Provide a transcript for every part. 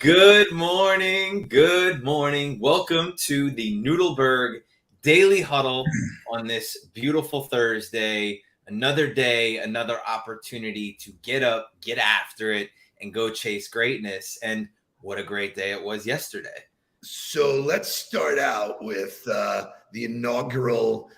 Good morning. Good morning. Welcome to the Nudelberg Daily Huddle on this beautiful Thursday. Another day, another opportunity to get up, get after it, and go chase greatness. And what a great day it was yesterday. So let's start out with the inaugural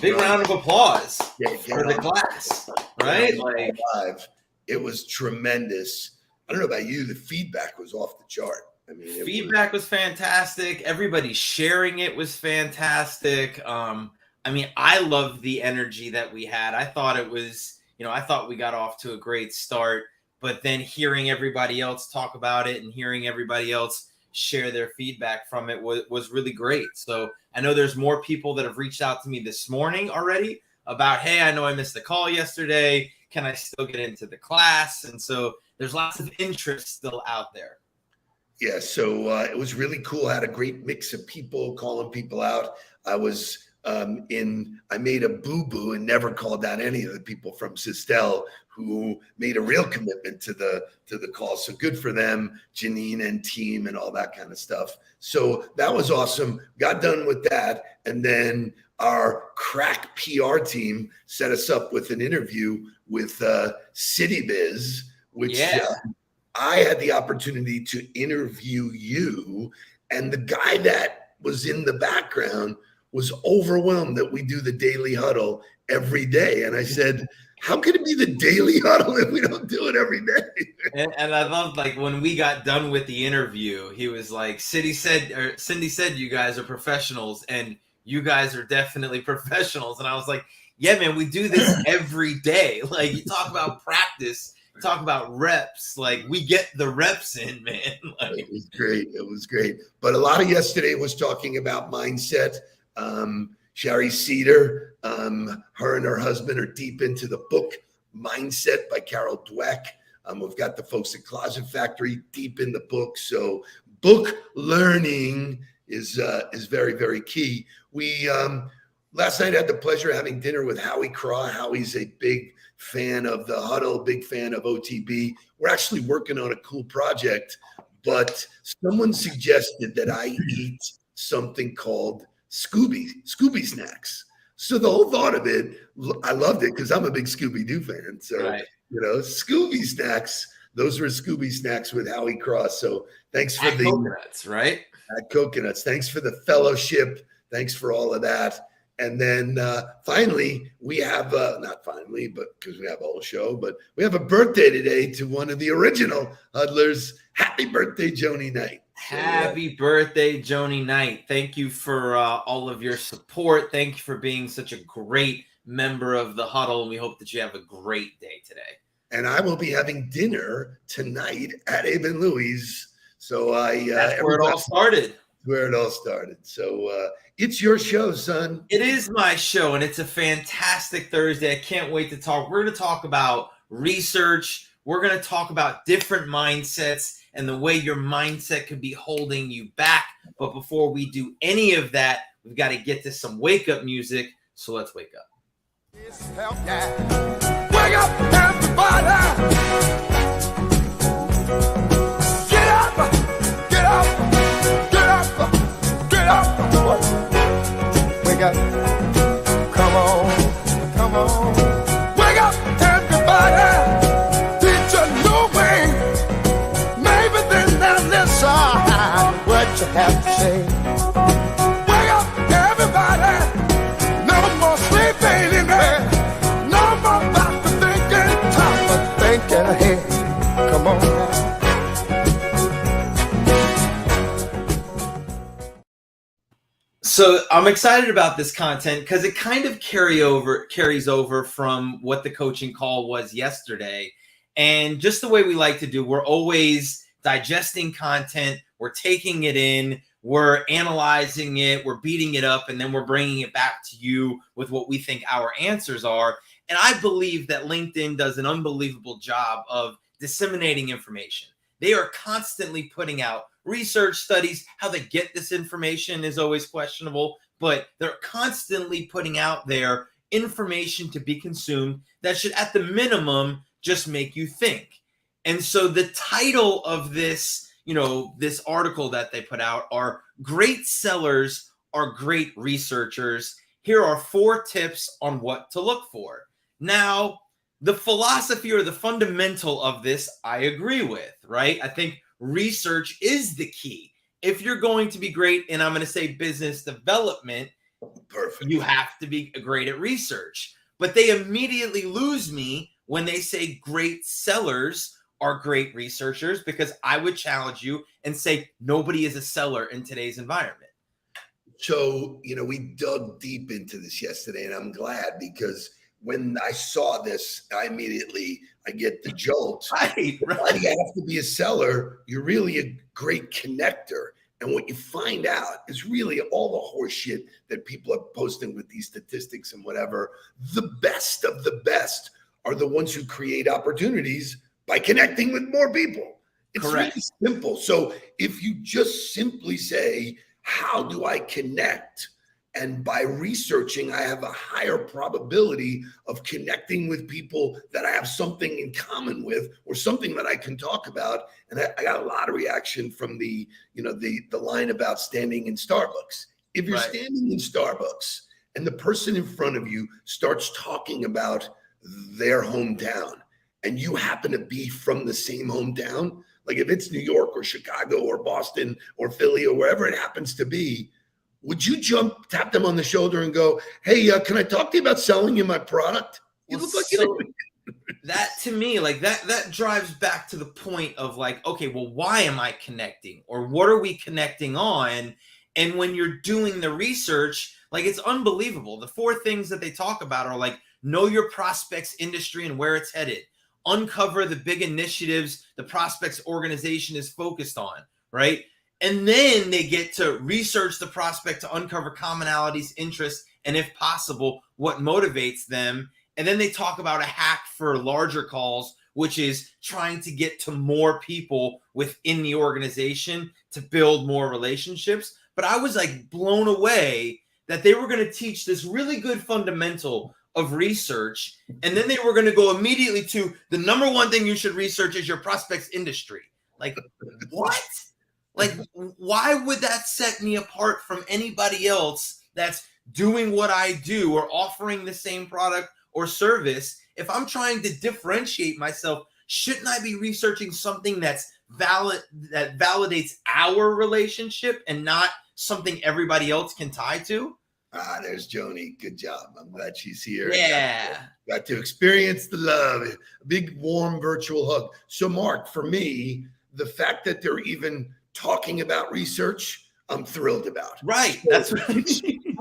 big round of applause for the on, class, right? Like live. It was tremendous. I don't know about you, the feedback was off the chart. I mean, feedback was fantastic. Everybody sharing it was fantastic. I mean, I loved the energy that we had. I thought it was, I thought we got off to a great start, but then hearing everybody else talk about it and hearing everybody else share their feedback from it was really great. So I know there's more people that have reached out to me this morning already about, hey, I know I missed the call yesterday. Can I still get into the class? And so there's lots of interest still out there. Yeah, so it was really cool. I had a great mix of people calling people out. I was I made a boo-boo and never called out any of the people from Sistel who made a real commitment to the call. So good for them, Janine and team and all that kind of stuff. So that was awesome. Got done with that. And then our crack PR team set us up with an interview with CityBiz, which I had the opportunity to interview you. And the guy that was in the background was overwhelmed that we do the Daily Huddle every day. And I said, how could it be the Daily Huddle if we don't do it every day? And I loved, like, when we got done with the interview, he was like, Cindy said you guys are professionals, and you guys are definitely professionals. And I was like, yeah, man, we do this every day. Like, you talk about practice, you talk about reps, like, we get the reps in, man. Like, it was great. It was great. But a lot of yesterday was talking about mindset. Shari Cedar, her and her husband are deep into the book Mindset by Carol Dweck. We've got the folks at Closet Factory deep in the book. So book learning is very, very key. We last night had the pleasure of having dinner with Howie Craw. Howie's a big fan of the Huddle, big fan of OTB. We're actually working on a cool project, but someone suggested that I eat something called Scooby snacks. So the whole thought of it, I loved it because I'm a big Scooby-Doo fan. So, right. Scooby snacks, those were Scooby snacks with Howie Cross. So thanks for the coconuts, right? Coconuts. Thanks for the fellowship. Thanks for all of that. And then finally, we have, not finally, but because we have a whole show, but we have a birthday today to one of the original Huddlers. Happy birthday, Joni Knight. Happy birthday, Joni Knight. Thank you for all of your support. Thank you for being such a great member of the Huddle. And we hope that you have a great day today. And I will be having dinner tonight at Abe and Louie's. So that's where it all started. Where it all started. So it's your show, son. It is my show, and it's a fantastic Thursday. I can't wait to talk. We're going to talk about research. We're going to talk about different mindsets and the way your mindset could be holding you back. But before we do any of that, we've got to get to some wake-up music. So let's wake up. Wake up, everybody! Get up! Get up! Get up! Get up! Wake up! Come on! Come on! Wake up, everybody! Teach a new way. Maybe then they'll listen what you have to say. Wake up, everybody! No more sleeping in there. No more back to thinking, time for thinking ahead. Come on now. So I'm excited about this content because it kind of carries over from what the coaching call was yesterday. And just the way we like to do, we're always digesting content. We're taking it in. we're analyzing it, we're beating it up, and then we're bringing it back to you with what we think our answers are. And I believe that LinkedIn does an unbelievable job of disseminating information. They are constantly putting out research studies. How they get this information is always questionable, but they're constantly putting out their information to be consumed that should, at the minimum, just make you think. And so the title of this, this article that they put out are "Great Sellers Are Great Researchers. Here are 4 tips on what to look for." Now, the philosophy or the fundamental of this, I agree with, right? I think research is the key. If you're going to be great, and I'm going to say business development, Perfect. you have to be great at research. But they immediately lose me when they say great sellers are great researchers, because I would challenge you and say nobody is a seller in today's environment. So, we dug deep into this yesterday, and I'm glad, because when I saw this, I get the jolt. Right. You have to be a seller. You're really a great connector. And what you find out is really all the horse shit that people are posting with these statistics and whatever. The best of the best are the ones who create opportunities by connecting with more people. It's Correct. really simple. So if you just simply say, how do I connect? And by researching, I have a higher probability of connecting with people that I have something in common with, or something that I can talk about. And I got a lot of reaction from the line about standing in Starbucks. If you're standing in Starbucks and the person in front of you starts talking about their hometown, and you happen to be from the same hometown, like if it's New York or Chicago or Boston or Philly or wherever it happens to be, would you tap them on the shoulder and go, "Hey, can I talk to you about selling you my product?" You look like that to me, like that drives back to the point of like, okay, well, why am I connecting, or what are we connecting on? And when you're doing the research, like, it's unbelievable. The 4 things that they talk about are like, know your prospect's industry and where it's headed, uncover the big initiatives the prospect's organization is focused on, right? And then they get to research the prospect to uncover commonalities, interests, and if possible, what motivates them. And then they talk about a hack for larger calls, which is trying to get to more people within the organization to build more relationships. But I was like blown away that they were going to teach this really good fundamental of research. And then they were going to go immediately to the number 1 thing you should research is your prospect's industry. Like, what? Like, why would that set me apart from anybody else that's doing what I do or offering the same product or service? If I'm trying to differentiate myself, shouldn't I be researching something that's valid, that validates our relationship and not something everybody else can tie to? There's Joni. Good job. I'm glad she's here. Yeah. Got to experience the love. A big, warm, virtual hug. So, Mark, for me, the fact that they're even talking about research, I'm thrilled about. Right. So that's right.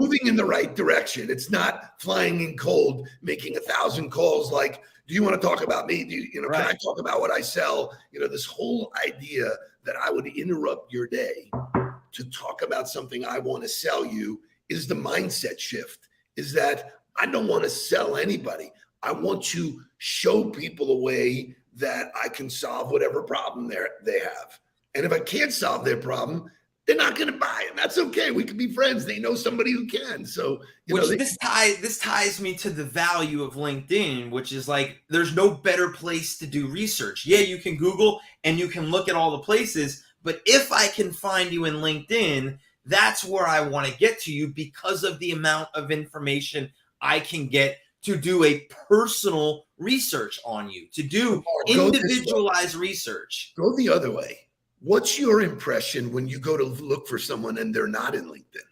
Moving in the right direction. It's not flying in cold, making 1,000 calls like, do you want to talk about me? Can I talk about what I sell? This whole idea that I would interrupt your day to talk about something I want to sell you is the mindset shift. Is that I don't want to sell anybody. I want to show people a way that I can solve whatever problem they have. And if I can't solve their problem, they're not going to buy it. That's okay. We can be friends. They know somebody who can. So, this ties me to the value of LinkedIn, which is like, there's no better place to do research. Yeah, you can Google and you can look at all the places, but if I can find you in LinkedIn, that's where I want to get to you, because of the amount of information I can get to do a personal research on you, to do individualized research. Go the other way. What's your impression when you go to look for someone and they're not in LinkedIn?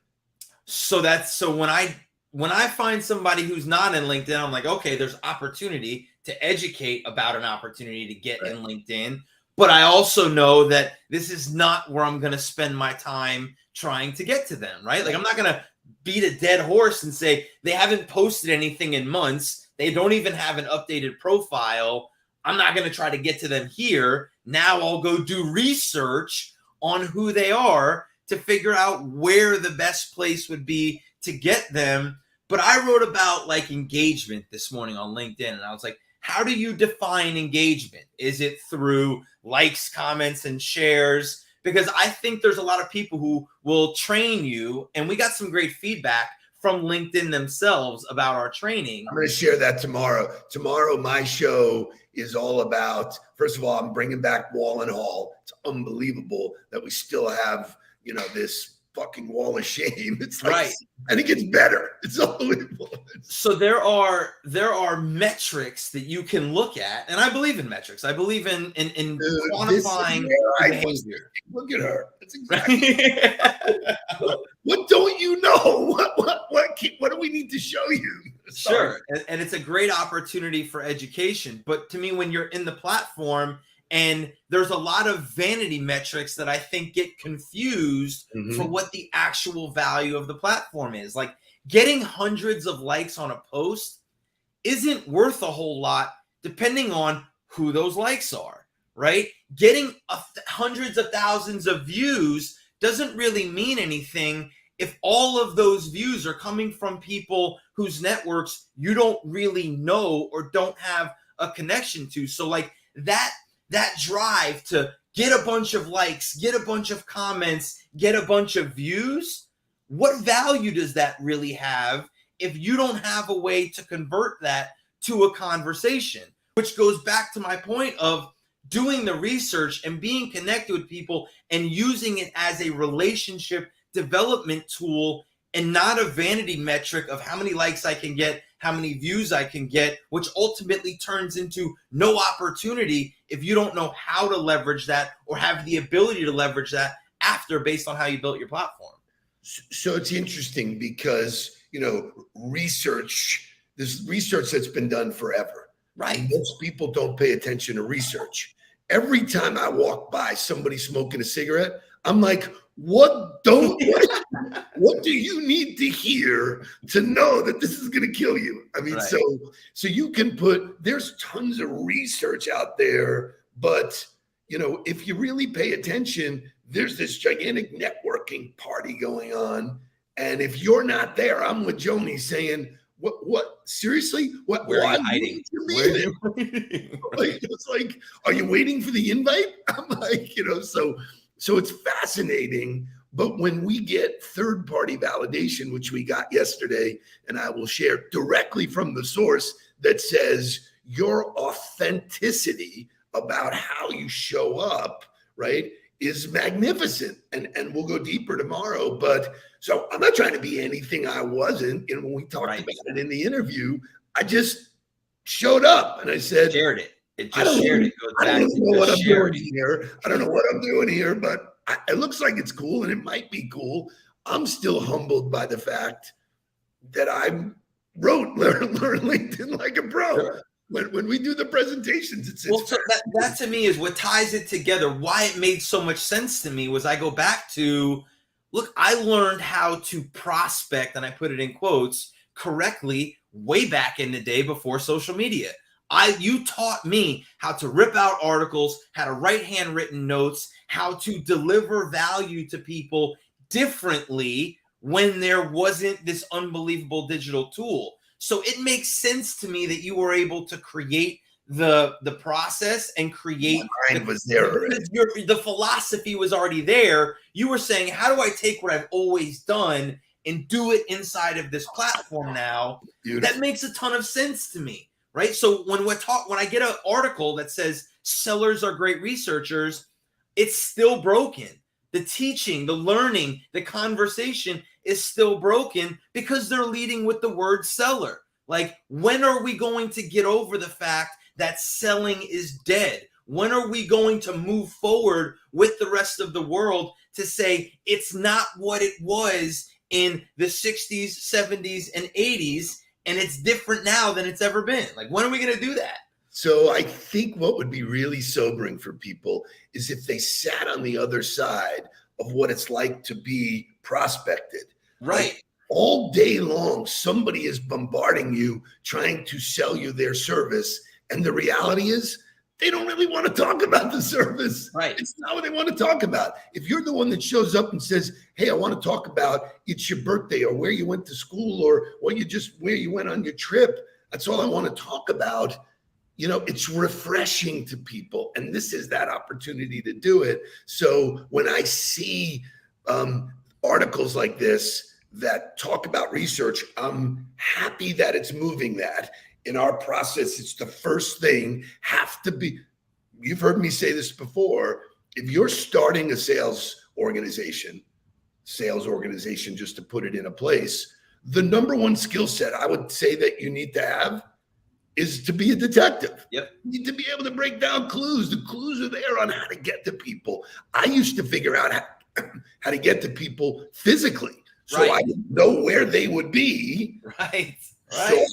So when I find somebody who's not in LinkedIn, I'm like, okay, there's opportunity to educate about an opportunity to get in LinkedIn. But I also know that this is not where I'm going to spend my time trying to get to them, right? Like, I'm not going to beat a dead horse and say they haven't posted anything in months. They don't even have an updated profile. I'm not going to try to get to them here. Now I'll go do research on who they are to figure out where the best place would be to get them. But I wrote about like engagement this morning on LinkedIn, and I was like, how do you define engagement? Is it through likes, comments, and shares? Because I think there's a lot of people who will train you, and we got some great feedback from LinkedIn themselves about our training. I'm going to share that tomorrow. Tomorrow, my show is all about, first of all, I'm bringing back Wall and Hall. It's unbelievable that we still have, this fucking wall of shame. It's like, right. And it gets better. It's unbelievable. So there are metrics that you can look at, and I believe in metrics. I believe in quantifying behavior. Look at her. That's exactly. What don't you know? What do we need to show you? Sure, and it's a great opportunity for education. But to me, when you're in the platform, and there's a lot of vanity metrics that I think get confused for what the actual value of the platform is. Like getting hundreds of likes on a post isn't worth a whole lot depending on who those likes are, right? Getting hundreds of thousands of views doesn't really mean anything if all of those views are coming from people whose networks you don't really know or don't have a connection to. So like that drive to get a bunch of likes, get a bunch of comments, get a bunch of views, what value does that really have if you don't have a way to convert that to a conversation? Which goes back to my point of doing the research and being connected with people and using it as a relationship development tool and not a vanity metric of how many likes I can get, how many views I can get, which ultimately turns into no opportunity if you don't know how to leverage that or have the ability to leverage that after based on how you built your platform. So it's interesting because, there's research that's been done forever. Right. And most people don't pay attention to research. Every time I walk by somebody smoking a cigarette, I'm like, what do you need to hear to know that this is going to kill you? I mean, right. So you can there's tons of research out there, but if you really pay attention, there's this gigantic networking party going on. And if you're not there, I'm with Joni saying, what seriously? Where are you hiding? It's like, are you waiting for the invite? I'm like, so it's fascinating. But when we get third-party validation, which we got yesterday, and I will share directly from the source that says your authenticity about how you show up, right, is magnificent. And we'll go deeper tomorrow. But so I'm not trying to be anything I wasn't. When we talked about it in the interview, I just showed up and I said, shared it. It just shared it. I don't know what I'm doing here. I don't know what I'm doing here, but it looks like it's cool and it might be cool. I'm still humbled by the fact that I learn LinkedIn like a pro. Sure. When we do the presentations, it's so that to me is what ties it together. Why it made so much sense to me was I go back to, look, I learned how to prospect, and I put it in quotes, correctly way back in the day before social media. You taught me how to rip out articles, how to write handwritten notes, how to deliver value to people differently when there wasn't this unbelievable digital tool. So it makes sense to me that you were able to create the process and create the philosophy was already there. You were saying, how do I take what I've always done and do it inside of this platform now? Beautiful. That makes a ton of sense to me. Right. So when I get an article that says sellers are great researchers, it's still broken. The teaching, the learning, the conversation is still broken because they're leading with the word seller. Like, when are we going to get over the fact that selling is dead? When are we going to move forward with the rest of the world to say it's not what it was in the 60s, 70s, and 80s? And it's different now than it's ever been. Like, when are we going to do that? So I think what would be really sobering for people is if they sat on the other side of what it's like to be prospected. Right. Like, all day long, somebody is bombarding you, trying to sell you their service. And the reality is they don't really want to talk about the service. Right. It's not what they want to talk about. If you're the one that shows up and says, hey, I want to talk about it's your birthday or where you went to school or where you went on your trip, that's all I want to talk about. It's refreshing to people. And this is that opportunity to do it. So when I see articles like this that talk about research, I'm happy that it's moving that. In our process, it's the first thing have to be, you've heard me say this before, if you're starting a sales organization, just to put it in a place, the number one skill set I would say that you need to have is to be a detective. Yep. You need to be able to break down clues. The clues are there on how to get to people. I used to figure out how to get to people physically. So I didn't know where they would be. Right. So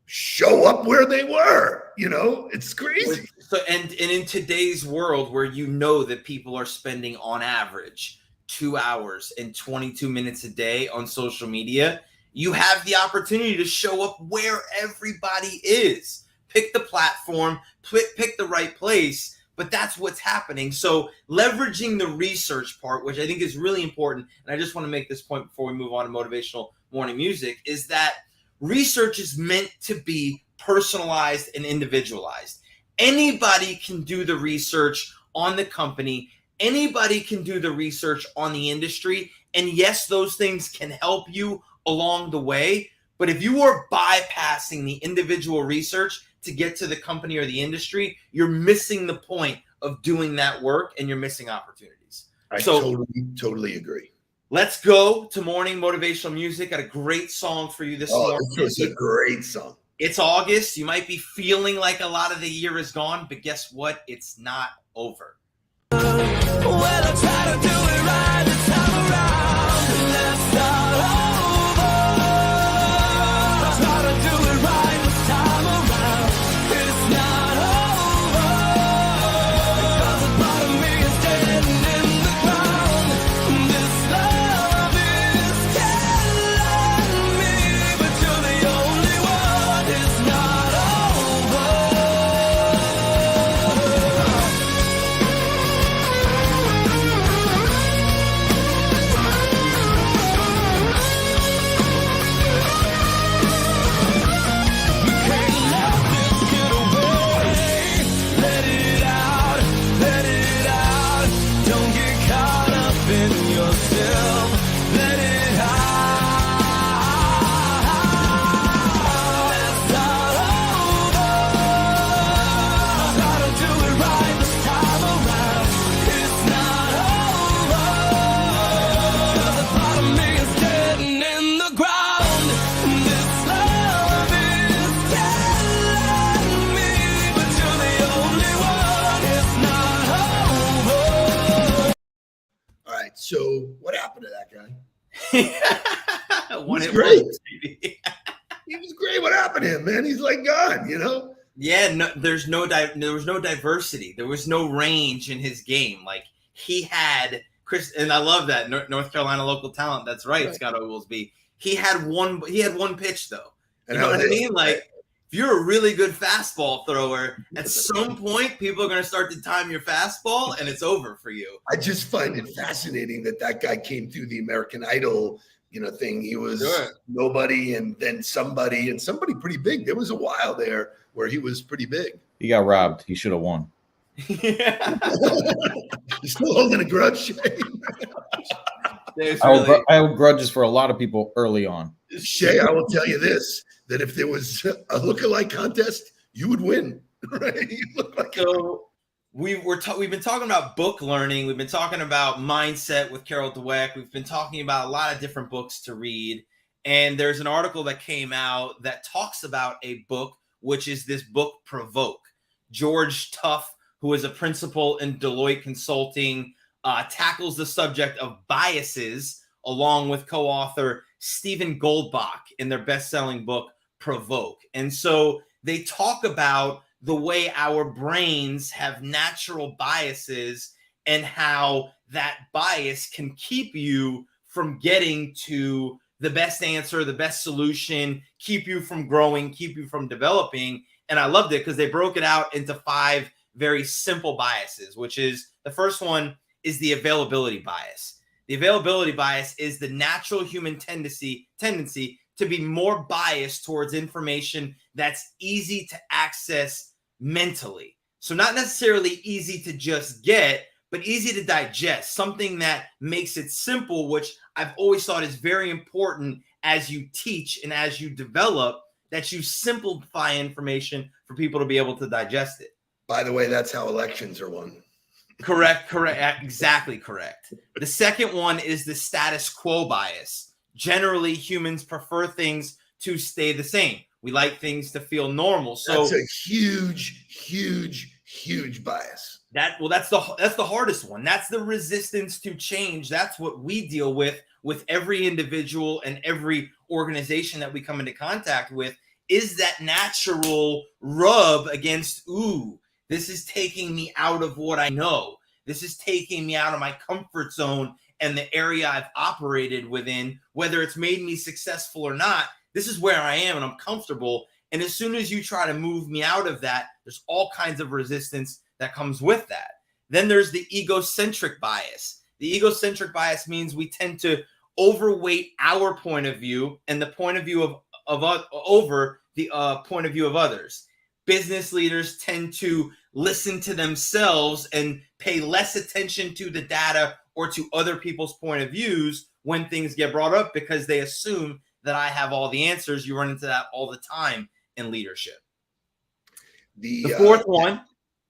show up where they were. It's crazy. So and in today's world where that people are spending on average 2 hours and 22 minutes a day on social media, you have the opportunity to show up where everybody is. Pick the platform, pick the right place, but that's what's happening. So leveraging the research part, which I think is really important, and I just want to make this point before we move on to motivational morning music, is that research is meant to be personalized and individualized. Anybody can do the research on the company. Anybody can do the research on the industry. And yes, those things can help you along the way. But if you are bypassing the individual research to get to the company or the industry, you're missing the point of doing that work and you're missing opportunities. I totally agree. Let's go to morning motivational music. Got a great song for you this morning. This is a great song. It's August. You might be feeling like a lot of the year is gone, but guess what? It's not over. Well, I try to do it right this time around. Let's start over. I try to do it right this time around. It's not over. Because a part of me is dead and in the ground. This love is killing me, but you're the only one. It's not over. So what happened to that guy? One He's hit great. wonders, baby. He was great. What happened to him, man? He's like gone, Yeah, no, there was no diversity. There was no range in his game. Like he had Chris, and I love that North Carolina local talent. That's right, Scott Oglesby. He had one pitch though. You know what I mean? Like if you're a really good fastball thrower, at some point people are going to start to time your fastball, and it's over for you. I just find it fascinating that guy came through the American Idol, thing. He was nobody, and then somebody, and somebody pretty big. There was a while there where he was pretty big. He got robbed. He should have won. You're still holding a grudge. I hold grudges for a lot of people early on. Shay, I will tell you this, that if there was a lookalike contest, you would win. Right? You look like so. We've been talking about book learning. We've been talking about mindset with Carol Dweck. We've been talking about a lot of different books to read. And there's an article that came out that talks about a book, which is this book, Provoke. George Tuff, who is a principal in Deloitte Consulting, tackles the subject of biases along with co-author Stephen Goldbach in their best-selling book, Provoke. And so they talk about the way our brains have natural biases and how that bias can keep you from getting to the best answer, the best solution, keep you from growing, keep you from developing. And I loved it because they broke it out into 5 very simple biases, which is the first one is the availability bias. The availability bias is the natural human tendency to be more biased towards information that's easy to access mentally. So not necessarily easy to just get, but easy to digest, something that makes it simple, which I've always thought is very important as you teach and as you develop, that you simplify information for people to be able to digest it. By the way, that's how elections are won. Correct. Exactly correct. The second one is the status quo bias. Generally, humans prefer things to stay the same. We like things to feel normal. So that's a huge bias. That's the hardest one. That's the resistance to change. That's what we deal with every individual and every organization that we come into contact with, is that natural rub against, ooh, this is taking me out of what I know. This is taking me out of my comfort zone and the area I've operated within, whether it's made me successful or not. This is where I am and I'm comfortable. And as soon as you try to move me out of that, there's all kinds of resistance that comes with that. Then there's the egocentric bias. The egocentric bias means we tend to overweight our point of view and the point of view over the point of view of others. Business leaders tend to listen to themselves and pay less attention to the data or to other people's point of views when things get brought up, because they assume that I have all the answers. You run into that all the time in leadership. The fourth one.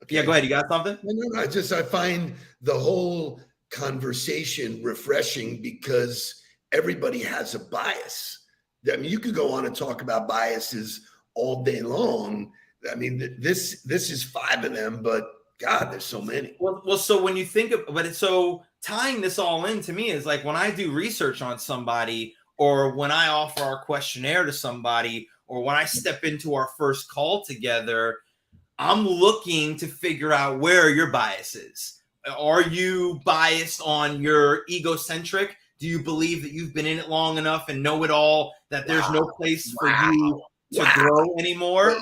Okay. Yeah, go ahead. You got something? No. I find the whole conversation refreshing because everybody has a bias. I mean, you could go on and talk about biases all day long. I mean, this is 5 of them, but God, there's so many. Well, so when you think of, but it's so tying this all in to me is like when I do research on somebody, or when I offer our questionnaire to somebody, or when I step into our first call together, I'm looking to figure out where your bias is. Are you biased on your egocentric? Do you believe that you've been in it long enough and know it all, that there's no place for you to grow anymore?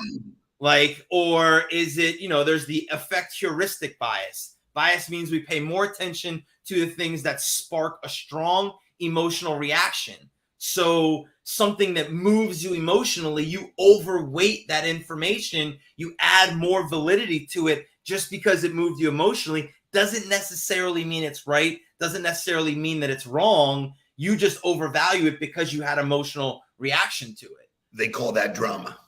Like, or is it, there's the affect heuristic bias. Bias means we pay more attention to the things that spark a strong emotional reaction. So something that moves you emotionally, you overweight that information, you add more validity to it just because it moved you emotionally. Doesn't necessarily mean it's right, doesn't necessarily mean that it's wrong. You just overvalue it because you had emotional reaction to it. They call that drama.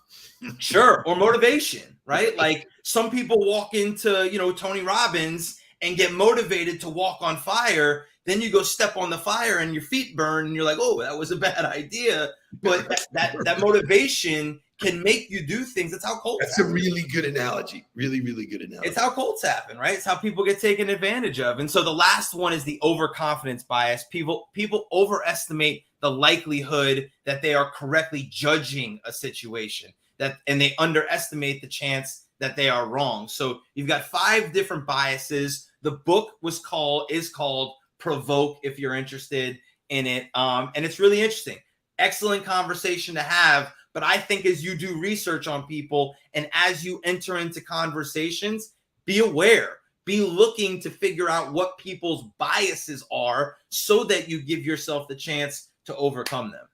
Sure. Or motivation, right? Like some people walk into, Tony Robbins and get motivated to walk on fire. Then you go step on the fire and your feet burn and you're like, oh, that was a bad idea. But that motivation can make you do things. That's how cults That's happen. A really good analogy. Really, really good analogy. It's how cults happen, right? It's how people get taken advantage of. And so the last one is the overconfidence bias. People overestimate the likelihood that they are correctly judging a situation, and they underestimate the chance that they are wrong. So you've got 5 different biases. The book is called Provoke, if you're interested in it. And it's really interesting. Excellent conversation to have. But I think as you do research on people and as you enter into conversations, be aware, be looking to figure out what people's biases are so that you give yourself the chance to overcome them.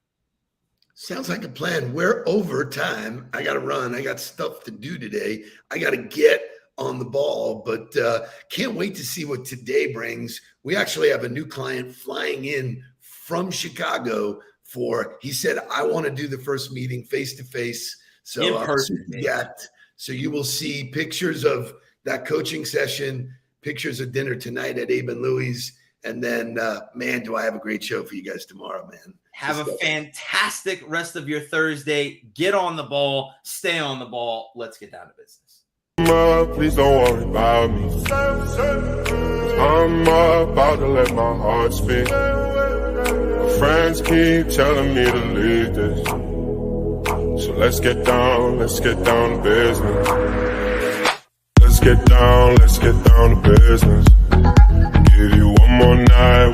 Sounds like a plan. We're over time. I got to run. I got stuff to do today. I got to get on the ball, but can't wait to see what today brings. We actually have a new client flying in from Chicago he said, I want to do the first meeting face-to-face. So in person. So you will see pictures of that coaching session, pictures of dinner tonight at Abe and Louie's. And then, man, do I have a great show for you guys tomorrow, man. Have a fantastic rest of your Thursday. Get on the ball. Stay on the ball. Let's get down to business. Please don't worry about me. I'm about to let my heart speak. My friends keep telling me to leave this. So let's get down to business. Let's get down to business. Give you one more night.